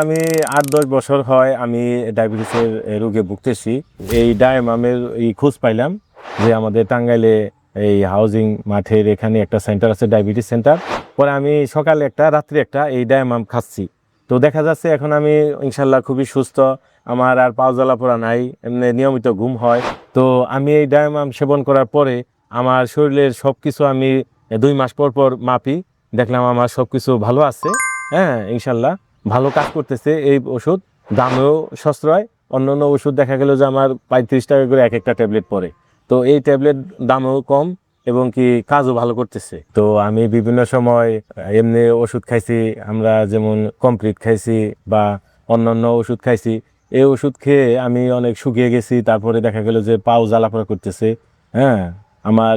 আমি 8-10 বছর হয় আমি ডায়াবেটিসের রোগে ভুগতেছি। এই ডায়ামামের খোঁজ পাইলাম যে আমাদের টাঙ্গাইলে এই হাউজিং মাঠের এখানে একটা সেন্টার আছে, ডায়াবেটিস সেন্টার। পরে আমি সকালে একটা রাত্রে একটা এই ডায়ামাম খাচ্ছি। তো দেখা যাচ্ছে এখন আমি ইনশাল্লাহ খুবই সুস্থ, আমার আর পাও জ্বালা পোড়া নাই, এমনি নিয়মিত ঘুম হয়। তো আমি এই ডায়ামাম সেবন করার পরে আমার শরীরের সব কিছু আমি 2 মাস পর পর মাপি, দেখলাম আমার সব কিছু ভালো আছে। হ্যাঁ, ইনশাল্লাহ ভালো কাজ করতেছে এই ওষুধ, দামেও সাশ্রয়। অন্যান্য ওষুধ দেখা গেল যে আমার 35 টাকা করে এক একটা ট্যাবলেট পড়ে, তো এই ট্যাবলেট দামেও কম এবং কি কাজও ভালো করতেছে। তো আমি বিভিন্ন সময় এমনি ওষুধ খাইছি, আমরা যেমন কমপ্লিট খাইছি বা অন্যান্য ওষুধ খাইছি। এই ওষুধ খেয়ে আমি অনেক শুকিয়ে গেছি, তারপরে দেখা গেল যে পাও জ্বালাপোড়া করতেছে। হ্যাঁ, আমার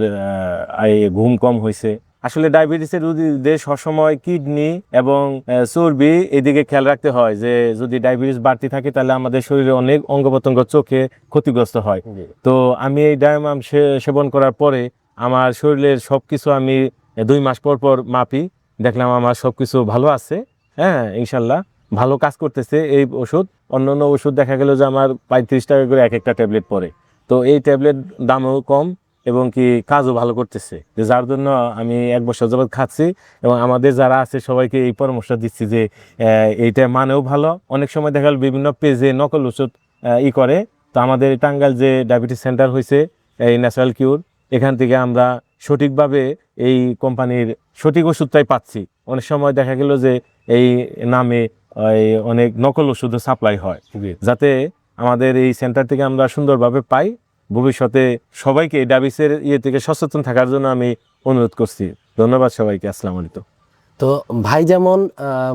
ঘুম কম হয়েছে। আসলে ডায়াবেটিসের রোগীদের সবসময় কিডনি এবং চর্বি এদিকে খেয়াল রাখতে হয়, যে যদি ডায়াবেটিস বাড়তি থাকে তাহলে আমাদের শরীরে অনেক অঙ্গ প্রত্যঙ্গ চোখে ক্ষতিগ্রস্ত হয়। তো আমি এই ডায়ামাম সেবন করার পরে আমার শরীরের সবকিছু আমি 2 মাস পর পর মাপি, দেখলাম আমার সবকিছু ভালো আছে। হ্যাঁ, ইনশাল্লাহ ভালো কাজ করতেছে এই ওষুধ। অন্যান্য ওষুধ দেখা গেল যে আমার 35 টাকা করে এক একটা ট্যাবলেট পড়ে, তো এই ট্যাবলেট দামও কম এবং কি কাজও ভালো করতেছে, যে যার জন্য আমি 1 বছর যাবত খাচ্ছি। এবং আমাদের যারা আছে সবাইকে এই পরামর্শ দিচ্ছি যে এইটা মানেও ভালো। অনেক সময় দেখা গেল বিভিন্ন পেজে নকল ওষুধ করে। তো আমাদের টাঙ্গাইল যে ডায়াবেটিস সেন্টার হয়েছে, এই ন্যাচারাল কিউর, এখান থেকে আমরা সঠিকভাবে এই কোম্পানির সঠিক ওষুধটাই পাচ্ছি। অনেক সময় দেখা গেল যে এই নামে অনেক নকল ওষুধও সাপ্লাই হয়, যাতে আমাদের এই সেন্টার থেকে আমরা সুন্দরভাবে পাই। ভবিষ্যতে সবাইকে ডায়াবেটিসের থেকে সচেতন থাকার জন্য আমি অনুরোধ করছি। ধন্যবাদ সবাইকে। আসসালামু আলাইকুম। তো ভাই যেমন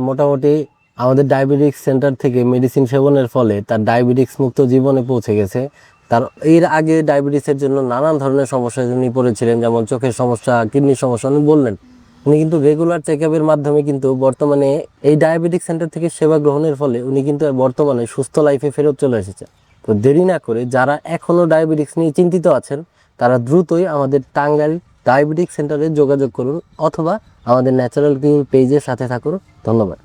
মোটামুটি আমাদের ডায়াবেটিস সেন্টার থেকে মেডিসিন সেবনের ফলে তার ডায়াবেটিস মুক্ত জীবনে পৌঁছে গেছে। তার এর আগে ডায়াবেটিসের জন্য নানান ধরনের সমস্যায় উনি পড়েছিলেন, যেমন চোখের সমস্যা, কিডনির সমস্যা উনি বললেন। উনি কিন্তু রেগুলার চেক আপের মাধ্যমে কিন্তু বর্তমানে এই ডায়াবেটিক সেন্টার থেকে সেবা গ্রহণের ফলে উনি কিন্তু বর্তমানে সুস্থ লাইফে ফেরত চলে এসেছেন। তো দেরি না করে যারা এখনও ডায়াবেটিক্স নিয়ে চিন্তিত আছেন, তারা দ্রুতই আমাদের টাঙ্গাইল ডায়াবেটিক সেন্টারে যোগাযোগ করুন, অথবা আমাদের ন্যাচারাল কিউর পেজের সাথে থাকুন। ধন্যবাদ।